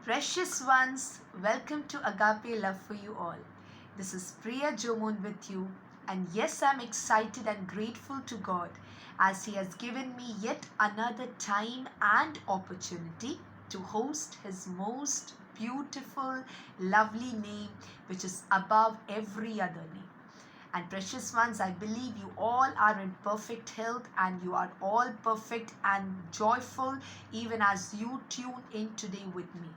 Precious ones, welcome to Agape Love for You All. This is Priya Jomun with you, and yes, I'm excited and grateful to God as He has given me yet another time and opportunity to host His most beautiful, lovely name, which is above every other name. And precious ones, I believe you all are in perfect health and you are all perfect and joyful even as you tune in today with me.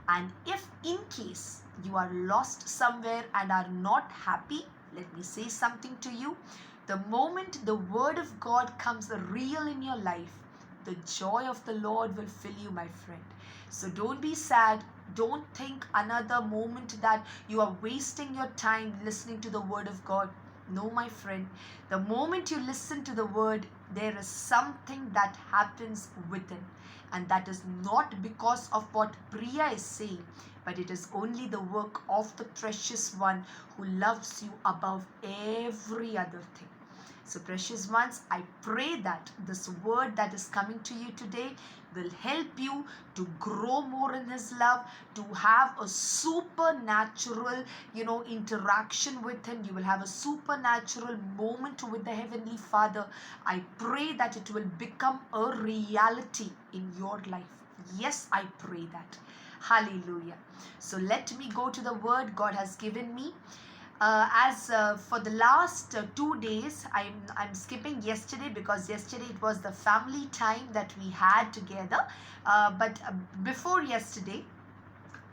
And if in case you are lost somewhere and are not happy, let me say something to you. The moment the word of God comes real in your life, the joy of the Lord will fill you, my friend. So don't be sad. Don't think another moment that you are wasting your time listening to the word of God. No, my friend. The moment you listen to the word, there is something that happens within. And that is not because of what Priya is saying, but it is only the work of the precious one who loves you above every other thing. So, precious ones, I pray that this word that is coming to you today will help you to grow more in His love, to have a supernatural, interaction with Him. You will have a supernatural moment with the Heavenly Father. I pray that it will become a reality in your life. Yes, I pray that. Hallelujah. So, let me go to the word God has given me. As for the last 2 days, I'm skipping yesterday because yesterday it was the family time that we had together. But before yesterday,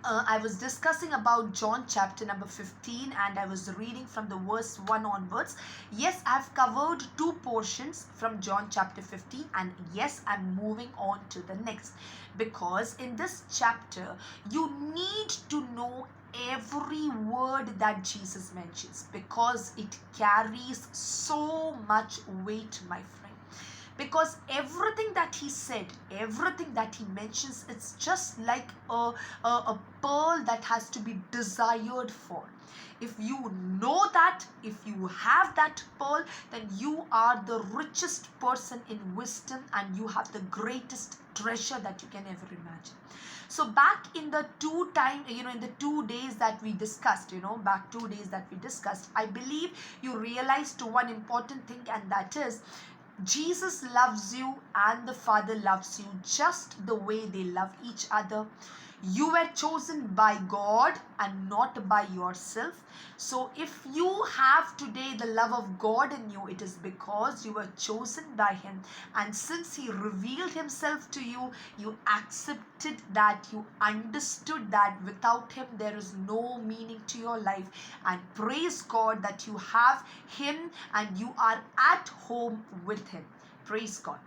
I was discussing about John chapter number 15 and I was reading from the verse 1 onwards. Yes, I've covered two portions from John chapter 15 and yes, I'm moving on to the next because in this chapter you need to know every word that Jesus mentions because it carries so much weight, my friend, because everything that he said, everything that he mentions, it's just like a pearl that has to be desired for. If you know that, if you have that pearl, then you are the richest person in wisdom and you have the greatest treasure that you can ever imagine. So back in the in the 2 days that we discussed, back 2 days that we discussed, I believe you realized one important thing, and that is Jesus loves you and the Father loves you just the way they love each other. You were chosen by God and not by yourself. So if you have today the love of God in you, it is because you were chosen by Him. And since He revealed Himself to you, you accepted that, you understood that without Him there is no meaning to your life. And praise God that you have Him and you are at home with Him. Praise God.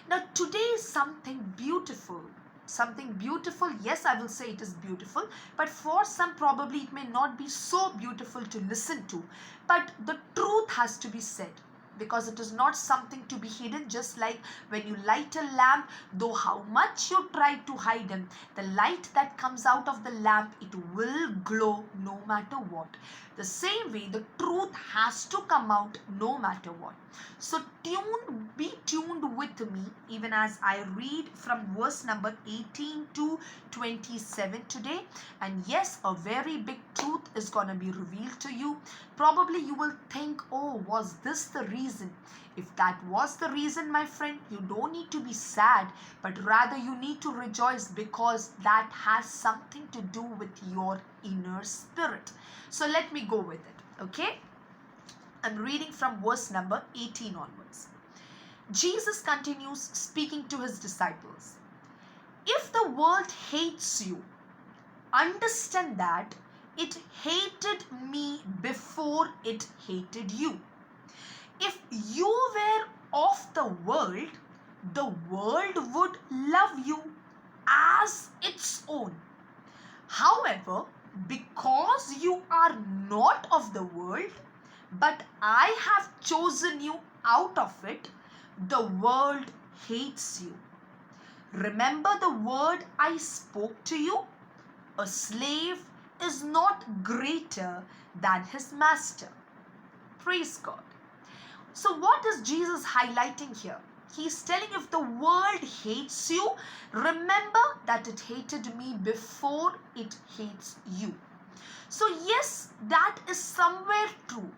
Now today is something beautiful. Something beautiful, yes, I will say it is beautiful, but for some probably it may not be so beautiful to listen to. But the truth has to be said because it is not something to be hidden. Just like when you light a lamp, though how much you try to hide them, the light that comes out of the lamp, it will glow no matter what. The same way the truth has to come out no matter what. So be tuned with me even as I read from verse number 18 to 27 today. And yes, a very big truth is going to be revealed to you. Probably you will think, oh, was this the reason? If that was the reason, my friend, you don't need to be sad, but rather you need to rejoice because that has something to do with your inner spirit. So let me go with it, okay? I'm reading from verse number 18 onwards. Jesus continues speaking to His disciples. If the world hates you, understand that it hated me before it hated you. If you were of the world would love you as its own. However, because you are not of the world, but I have chosen you out of it, the world hates you. Remember the word I spoke to you? A slave is not greater than his master. Praise God. So what is Jesus highlighting here? He's telling, if the world hates you, remember that it hated me before it hates you. So yes, that is somewhere true.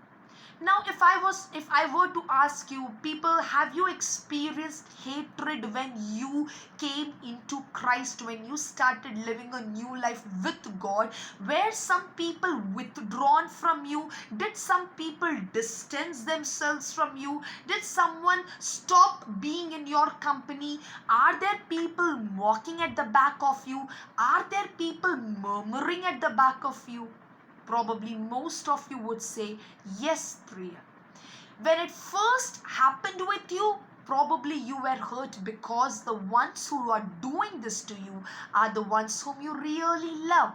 Now if I were to ask you, people, have you experienced hatred when you came into Christ, when you started living a new life with God? Were some people withdrawn from you? Did some people distance themselves from you? Did someone stop being in your company? Are there people mocking at the back of you? Are there people murmuring at the back of you? Probably most of you would say, yes, Priya. When it first happened with you, probably you were hurt because the ones who are doing this to you are the ones whom you really love.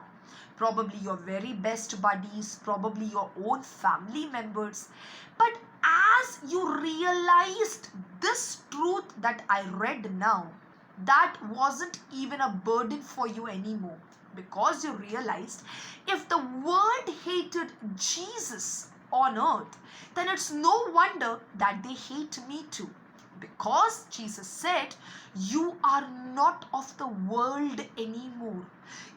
Probably your very best buddies, probably your own family members. But as you realized this truth that I read now, that wasn't even a burden for you anymore, because you realized, if the world hated Jesus on earth, then it's no wonder that they hate me too. Because Jesus said, you are not of the world anymore.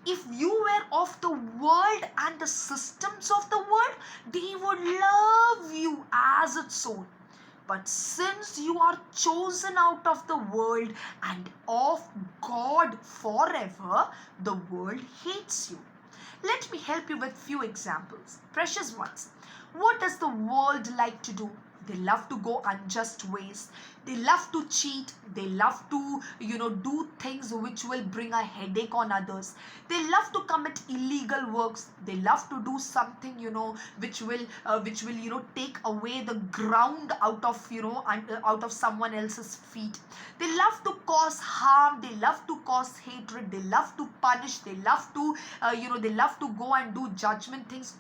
If you were of the world and the systems of the world, they would love you as its own. But since you are chosen out of the world and of God forever, the world hates you. Let me help you with few examples. Precious ones, what does the world like to do? They love to go unjust ways. They love to cheat. They love to, do things which will bring a headache on others. They love to commit illegal works. They love to do something, which will take away the ground out of, out of someone else's feet. They love to cause harm. They love to cause hatred. They love to punish. They love to, they love to go and do judgment things.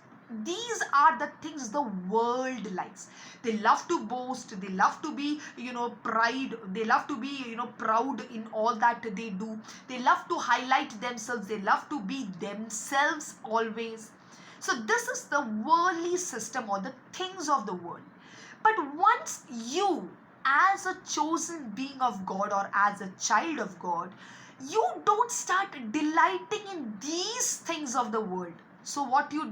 These are the things the world likes. They love to boast. They love to be, pride. They love to be, proud in all that they do. They love to highlight themselves. They love to be themselves always. So this is the worldly system, or the things of the world. But once you, as a chosen being of God, or as a child of God, you don't start delighting in these things of the world. So what do,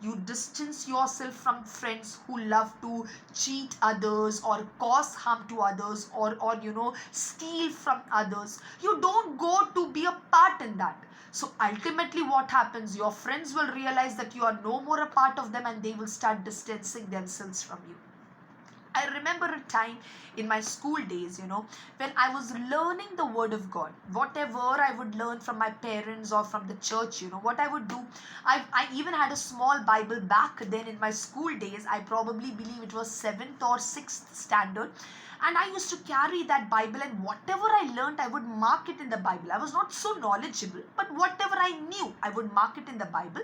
you distance yourself from friends who love to cheat others, or cause harm to others, or steal from others. You don't go to be a part in that. So ultimately what happens? Your friends will realize that you are no more a part of them, and they will start distancing themselves from you. I remember a time in my school days, when I was learning the word of God. Whatever I would learn from my parents or from the church, what I would do, I even had a small Bible back then in my school days. I probably believe it was 7th or 6th standard. And I used to carry that Bible, and whatever I learned, I would mark it in the Bible. I was not so knowledgeable, but whatever I knew, I would mark it in the Bible.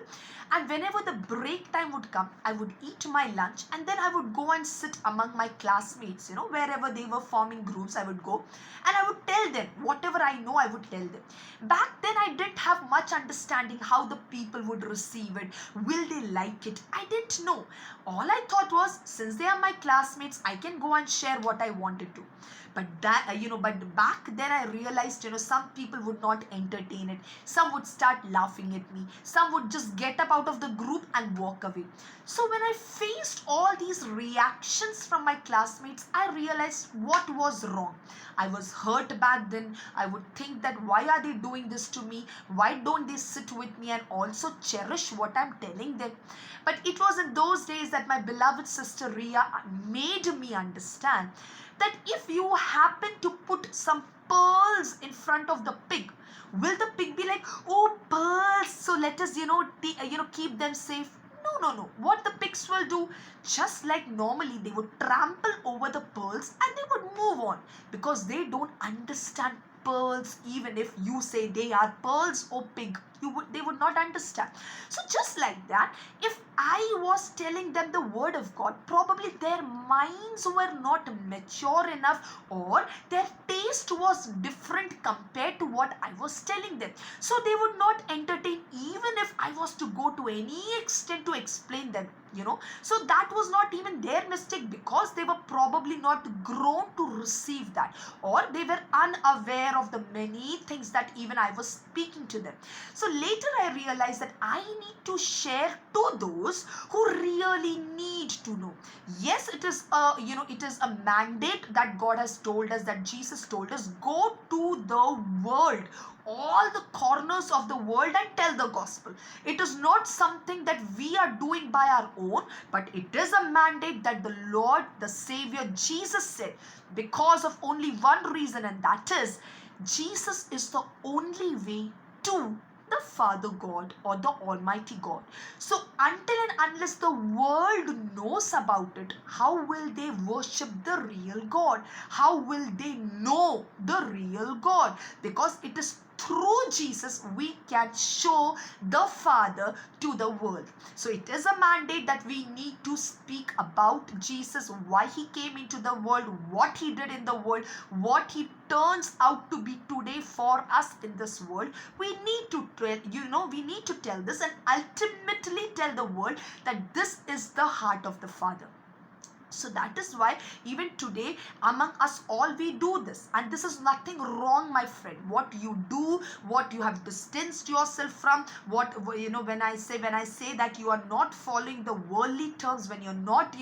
And whenever the break time would come, I would eat my lunch, and then I would go and sit among my classmates, wherever they were forming groups. I would go and I would tell them whatever I know. I would tell them. Back then I didn't have much understanding how the people would receive it. Will they like it? I didn't know. All I thought was, since they are my classmates, I can go and share what I wanted to. But but back then I realized, some people would not entertain it. Some would start laughing at me. Some would just get up out of the group and walk away. So when I faced all these reactions from my classmates, I realized what was wrong. I was hurt back then. I would think that, why are they doing this to me? Why don't they sit with me and also cherish what I'm telling them? But it was in those days that my beloved sister Ria made me understand that if you happen to put some pearls in front of the pig, will the pig be like, oh, pearls, so let us keep them safe? No. What the pigs will do, just like normally, they would trample over the pearls and they would move on, because they don't understand pearls, even if you say they are pearls, oh pig, they would not understand. So just like that, if I was telling them the word of God, probably their minds were not mature enough, or their taste was different compared to what I was telling them. So they would not entertain even if I was to go to any extent to explain them. So that was not even their mistake, because they were probably not grown to receive that, or they were unaware of the many things that even I was speaking to them. So later I realized that I need to share to those who really need to know. Yes, it is a mandate that God has told us, that Jesus told us, go to the world, all the corners of the world, and tell the gospel. It is not something that we are doing by our own, but it is a mandate that the Lord, the Savior Jesus said, because of only one reason, and that is Jesus is the only way to the Father God or the Almighty God. So until and unless the world knows about it, how will they worship the real God? How will they know the real God? Because it is through Jesus we can show the Father to the world. So it is a mandate that we need to speak about Jesus, why he came into the world, what he did in the world, what he turns out to be today for us in this world. We need to tell this, and ultimately tell the world that this is the heart of the Father. So that is why even today among us all we do this, and this is nothing wrong, my friend. What you do, what you have distanced yourself from, when I say that you are not following the worldly terms, when you're not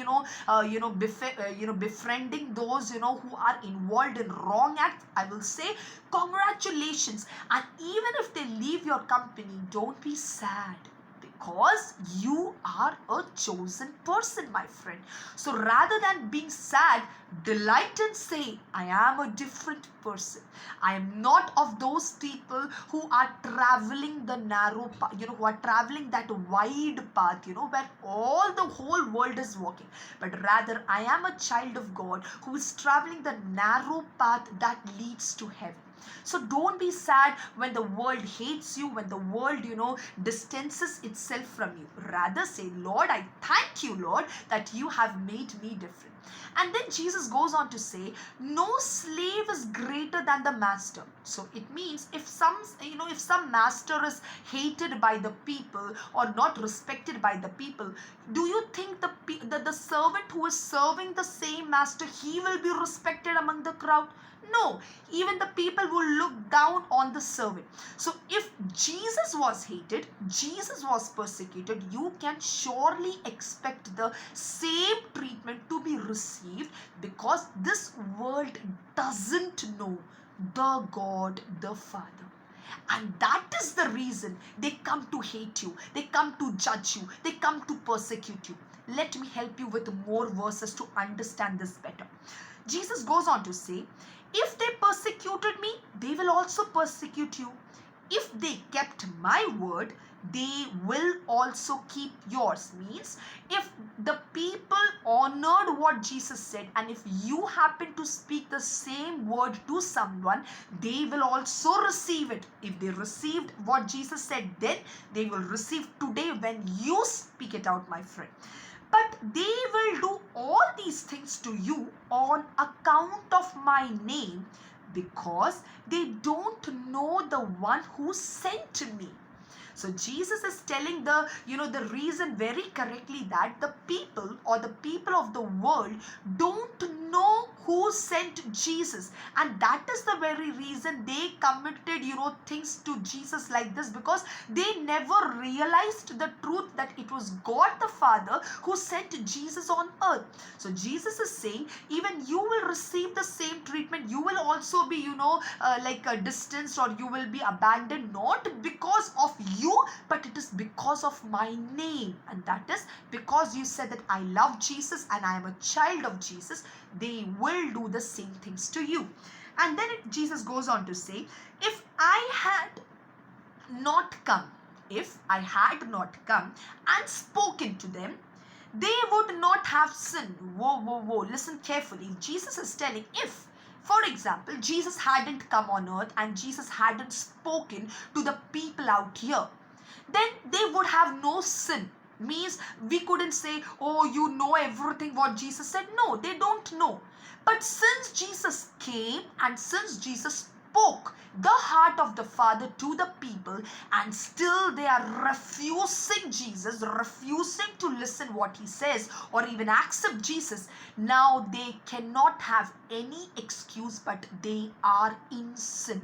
befriending those who are involved in wrong acts, I will say congratulations. And even if they leave your company, don't be sad, because you are a chosen person, my friend. So rather than being sad, delight and say, I am a different person. I am not of those people who are traveling the narrow path, who are traveling that wide path, where all the whole world is walking. But rather, I am a child of God who is traveling the narrow path that leads to heaven. So don't be sad when the world hates you, when the world, distances itself from you. Rather say, Lord, I thank you, Lord, that you have made me different. And then Jesus goes on to say, no slave is greater than the master. So it means if some master is hated by the people or not respected by the people, do you think the servant who is serving the same master, he will be respected among the crowd? No, even the people will look down on the servant. So if Jesus was hated, Jesus was persecuted, you can surely expect the same treatment to be received, because this world doesn't know the God, the Father. And that is the reason they come to hate you, they come to judge you, they come to persecute you. Let me help you with more verses to understand this better. Jesus goes on to say, if they persecuted me, they will also persecute you. If they kept my word, they will also keep yours. Means if the people honored what Jesus said, and if you happen to speak the same word to someone, they will also receive it. If they received what Jesus said then, they will receive today when you speak it out, my friend. But they will do all these things to you on account of my name, because they don't know the one who sent me. So Jesus is telling the reason very correctly, that the people or the people of the world don't know who sent Jesus. And that is the very reason they committed, things to Jesus like this, because they never realized the truth that it was God the Father who sent Jesus on earth. So Jesus is saying, even you will receive the same treatment. You will also be, distanced, or you will be abandoned, not because of you, but it is because of my name. And that is because you said that I love Jesus and I am a child of Jesus. They will do the same things to you. And then Jesus goes on to say, if I had not come and spoken to them, they would not have sinned. Whoa. Listen carefully. Jesus is telling, if For example, Jesus hadn't come on earth and Jesus hadn't spoken to the people out here, then they would have no sin. Means we couldn't say, oh, you know everything what Jesus said. No, they don't know. But since Jesus came and since Jesus spoke the heart of the Father to the people, and still they are refusing Jesus, refusing to listen what he says or even accept Jesus, now they cannot have any excuse, but they are in sin.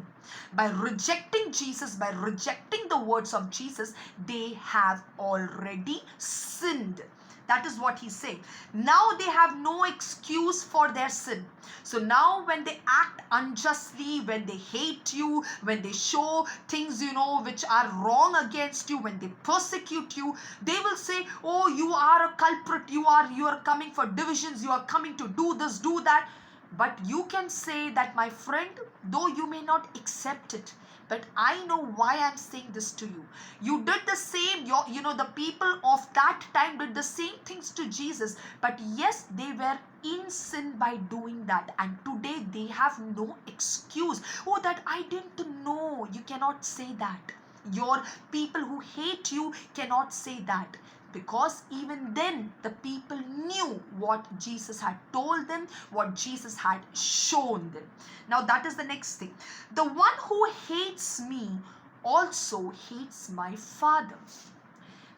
By rejecting Jesus, by rejecting the words of Jesus, they have already sinned. That is what he's saying. Now they have no excuse for their sin. So now when they act unjustly, when they hate you, when they show things, which are wrong against you, when they persecute you, they will say, oh, you are a culprit, you are coming for divisions, you are coming to do this, do that. But you can say that, my friend, though you may not accept it, but I know why I'm saying this to you. You did the same, the people of that time did the same things to Jesus, but yes, they were in sin by doing that, and today they have no excuse. Oh, that I didn't know. You cannot say that. Your people who hate you cannot say that, because even then the people knew what Jesus had told them, what Jesus had shown them. Now that is the next thing. The one who hates me also hates my Father.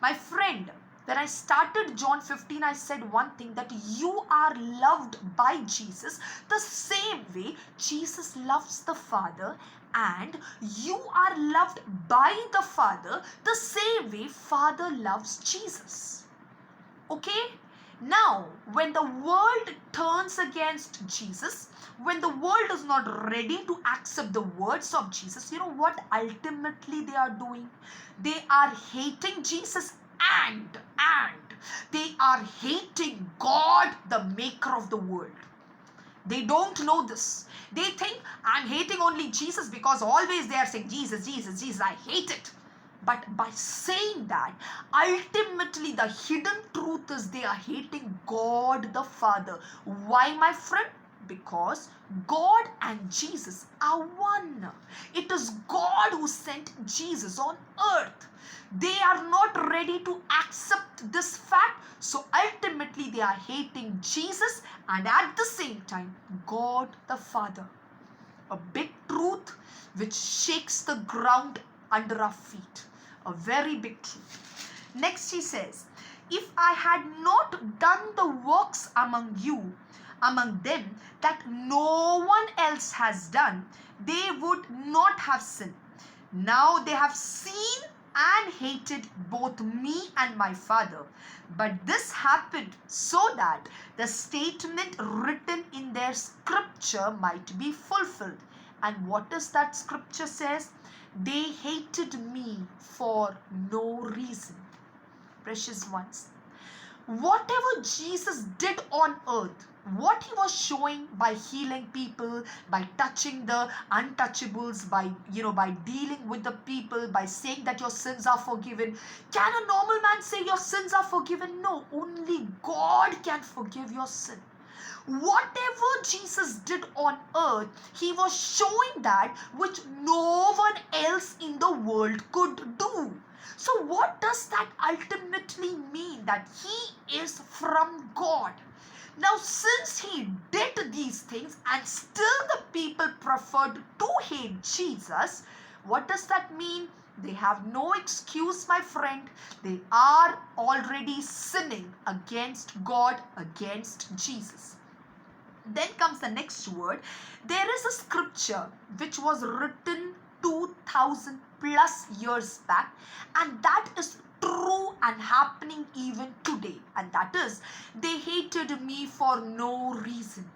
My friend, when I started John 15, I said one thing, that you are loved by Jesus the same way Jesus loves the Father, and you are loved by the Father the same way Father loves Jesus. Okay? Now, when the world turns against Jesus, when the world is not ready to accept the words of Jesus, you know what ultimately they are doing? They are hating Jesus, and they are hating God, the maker of the world. They don't know this. They think, I'm hating only Jesus because always they are saying Jesus, Jesus, Jesus, I hate it. But by saying that, ultimately the hidden truth is they are hating God the Father. Why, my friend? Because God and Jesus are one. It is God who sent Jesus on earth. They are not ready to accept this fact, so ultimately they are hating Jesus and at the same time God the Father. A big truth which shakes the ground under our feet. A very big truth. Next he says, if I had not done the works among them that no one else has done, they would not have sinned. Now they have seen and hated both me and my Father. But this happened so that the statement written in their scripture might be fulfilled. And what is that scripture says? They hated me for no reason. Precious ones, whatever Jesus did on earth, what he was showing by healing people, by touching the untouchables, by dealing with the people, by saying that your sins are forgiven. Can a normal man say your sins are forgiven? No, only God can forgive your sin. Whatever Jesus did on earth, he was showing that which no one else in the world could do. So what does that ultimately mean? That he is from God. Now, since he did these things and still the people preferred to hate Jesus, what does that mean? They have no excuse, my friend. They are already sinning against God, against Jesus. Then comes the next word. There is a scripture which was written 2000 plus years back, and that is true and happening even today, and that is, they hated me for no reason.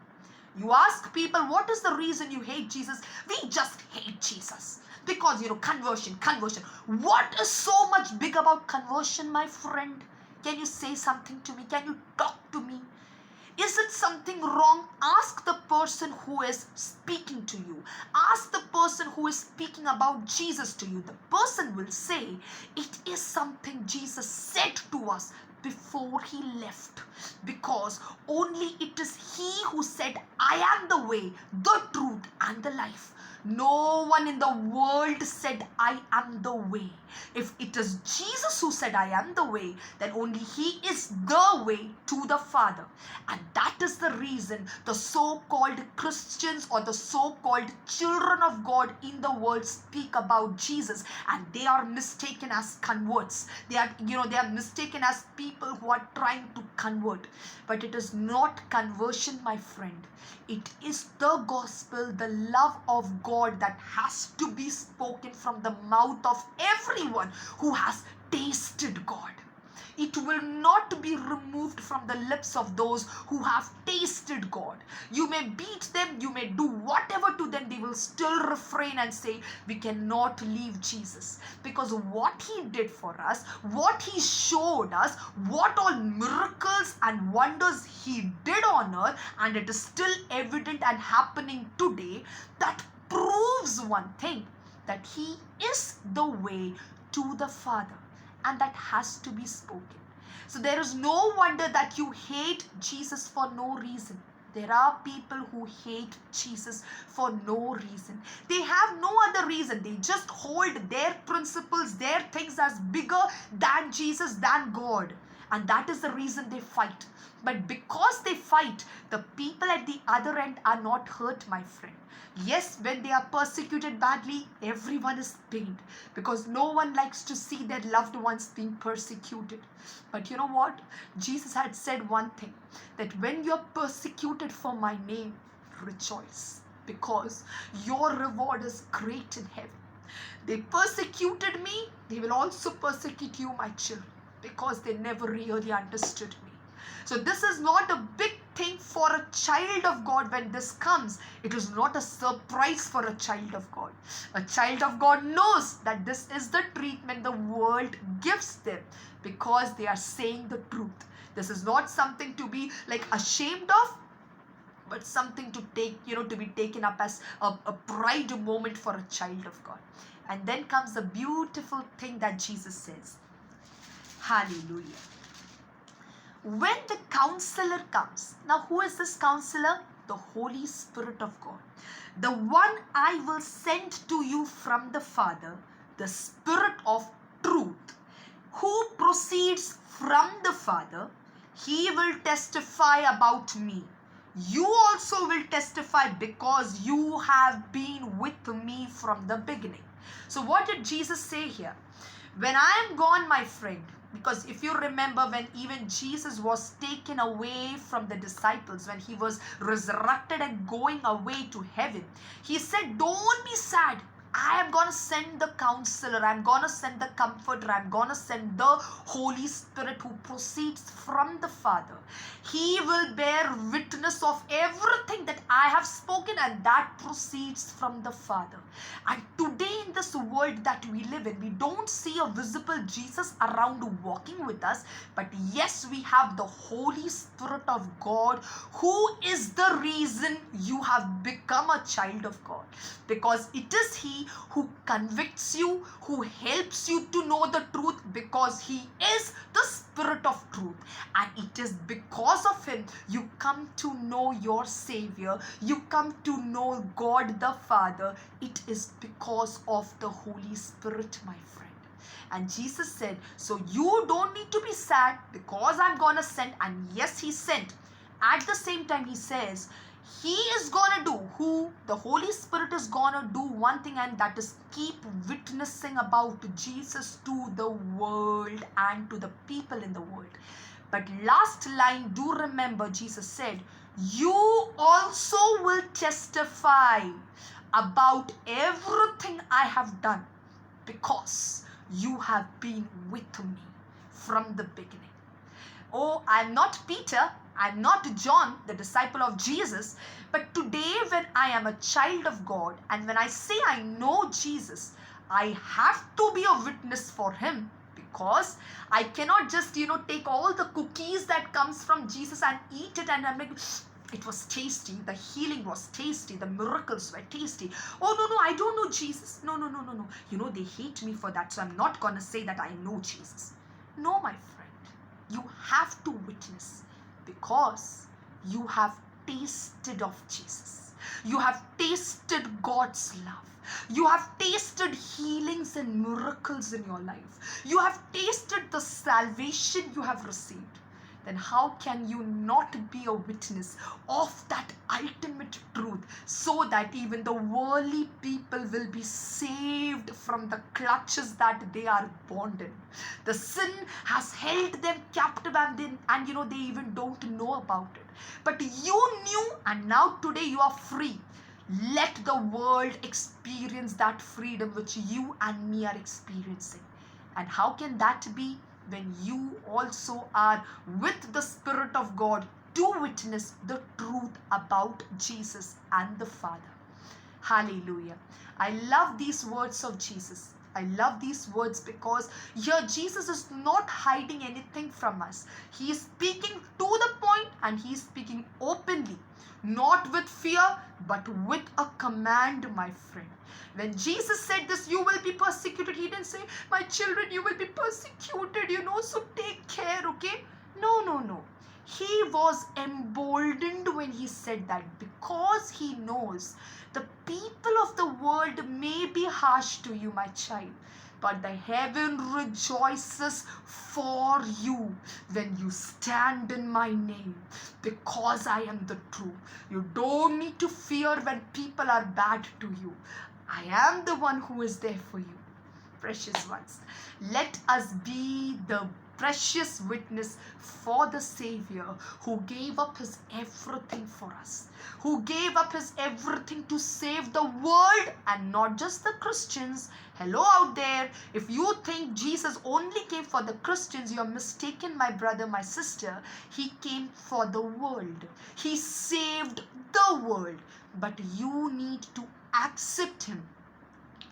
You ask people, what is the reason you hate Jesus? We just hate Jesus because conversion. What is so much big about conversion, my friend? Can you say something to me? Can you talk to me? Is it something wrong? Ask the person who is speaking to you. Ask the person who is speaking about Jesus to you. The person will say, it is something Jesus said to us before he left, because only it is he who said, I am the way, the truth, and the life. No one in the world said, I am the way. If it is Jesus who said, I am the way, then only he is the way to the Father. And that is the reason the so-called Christians or the so-called children of God in the world speak about Jesus, and they are mistaken as converts. They are mistaken as people who are trying to convert. But it is not conversion, my friend. It is the gospel, the love of God that has to be spoken from the mouth of everyone who has tasted God. It will not be removed from the lips of those who have tasted God. You may beat them, you may do whatever to them, they will still refrain and say, we cannot leave Jesus. Because what he did for us, what he showed us, what all miracles and wonders he did on earth, and it is still evident and happening today, that proves one thing, that he is the way to the Father. And that has to be spoken. So there is no wonder that you hate Jesus for no reason. There are people who hate Jesus for no reason. They have no other reason. They just hold their principles, their things as bigger than Jesus, than God. And that is the reason they fight. But because they fight, the people at the other end are not hurt, my friend. Yes, when they are persecuted badly, everyone is pained, because no one likes to see their loved ones being persecuted. But you know what? Jesus had said one thing, that when you are persecuted for my name, rejoice, because your reward is great in heaven. They persecuted me, they will also persecute you, my children, because they never really understood me. So this is not a big thing for a child of God when this comes. It is not a surprise for a child of God. A child of God knows that this is the treatment the world gives them, because they are saying the truth. This is not something to be like ashamed of, but something to take, to be taken up as a pride moment for a child of God. And then comes the beautiful thing that Jesus says. Hallelujah. When the counselor comes, now who is this counselor? The Holy Spirit of God, the one I will send to you from the Father, the Spirit of truth, who proceeds from the Father. He will testify about me. You also will testify, because you have been with me from the beginning. So what did Jesus say here? When I am gone, my friend, because if you remember, when even Jesus was taken away from the disciples, when he was resurrected and going away to heaven, he said, don't be sad. I am going to send the counselor. I'm going to send the comforter. I'm going to send the Holy Spirit who proceeds from the Father. He will bear witness of everything that I have spoken, and that proceeds from the Father. And today in this world that we live in, we don't see a visible Jesus around walking with us. But yes, we have the Holy Spirit of God, who is the reason you have become a child of God. Because it is He who convicts you, who helps you to know the truth, because he is the Spirit of truth. And it is because of him you come to know your Savior, you come to know God the Father. It is because of the Holy Spirit, my friend. And Jesus said, so you don't need to be sad, because I'm gonna send. And yes, he sent. At the same time, he says, he is gonna do, the Holy Spirit is gonna do one thing, and that is keep witnessing about Jesus to the world and to the people in the world. But last line, do remember, Jesus said, you also will testify about everything I have done, because you have been with me from the beginning. Oh, I'm not Peter, I'm not John, the disciple of Jesus, but today when I am a child of God, and when I say I know Jesus, I have to be a witness for him, because I cannot just, take all the cookies that comes from Jesus and eat it and I'm like, it was tasty, the healing was tasty, the miracles were tasty. Oh no, I don't know Jesus. No. They hate me for that, so I'm not gonna say that I know Jesus. No, my friend, you have to witness because you have tasted of Jesus. You have tasted God's love. You have tasted healings and miracles in your life. You have tasted the salvation you have received. Then how can you not be a witness of that ultimate truth so that even the worldly people will be saved from the clutches that they are bound in? The sin has held them captive and they even don't know about it. But you knew and now today you are free. Let the world experience that freedom which you and me are experiencing. And how can that be? When you also are with the Spirit of God to witness the truth about Jesus and the Father. Hallelujah. I love these words of Jesus. I love these words because here Jesus is not hiding anything from us. He is speaking to the point and he is speaking openly. Not with fear, but with a command, my friend. When Jesus said this, you will be persecuted, he didn't say, my children, you will be persecuted, so take care, okay? No. He was emboldened when he said that because he knows the people of the world may be harsh to you, my child, but the heaven rejoices for you when you stand in my name because I am the truth. You don't need to fear when people are bad to you. I am the one who is there for you. Precious ones, let us be the precious witness for the Savior who gave up his everything for us, who gave up his everything to save the world and not just the Christians. Hello out there, if you think Jesus only came for the Christians, you're mistaken, my brother, my sister. He came for the world. He saved the world, but you need to accept him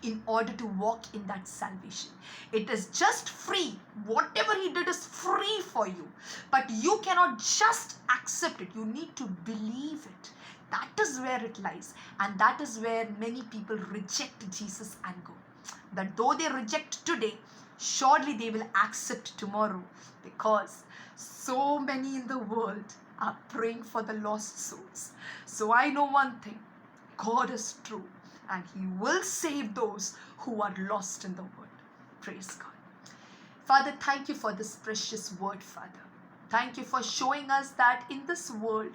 in order to walk in that salvation. It is just free. Whatever he did is free for you. But you cannot just accept it. You need to believe it. That is where it lies. And that is where many people reject Jesus and go. That though they reject today, surely they will accept tomorrow. Because so many in the world are praying for the lost souls. So I know one thing. God is true. And he will save those who are lost in the world. Praise God. Father, thank you for this precious word, Father. Thank you for showing us that in this world,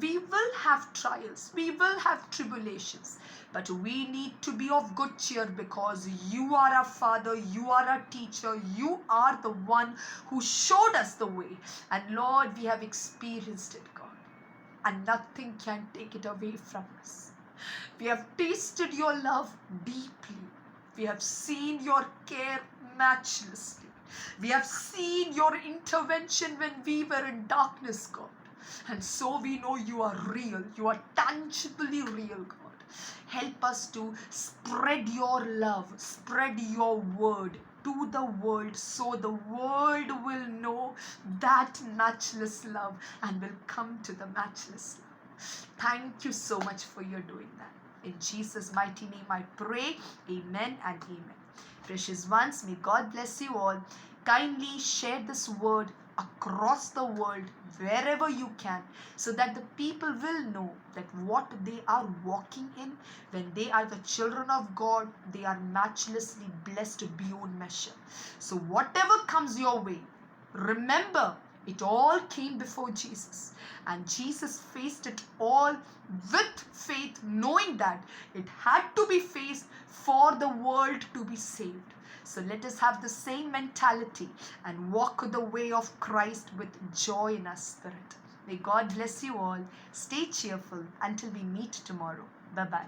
we will have trials, we will have tribulations, but we need to be of good cheer because you are our Father, you are our teacher, you are the one who showed us the way. And Lord, we have experienced it, God, and nothing can take it away from us. We have tasted your love deeply. We have seen your care matchlessly. We have seen your intervention when we were in darkness, God. And so we know you are real. You are tangibly real, God. Help us to spread your love, spread your word to the world so the world will know that matchless love and will come to the matchless love. Thank you so much for your doing that. In Jesus' mighty name I pray. Amen and amen. Precious ones, may God bless you all. Kindly share this word across the world wherever you can so that the people will know that what they are walking in, when they are the children of God, they are matchlessly blessed beyond measure. So whatever comes your way, remember it all came before Jesus. And Jesus faced it all with faith, knowing that it had to be faced for the world to be saved. So let us have the same mentality and walk the way of Christ with joy in our spirit. May God bless you all. Stay cheerful until we meet tomorrow. Bye-bye.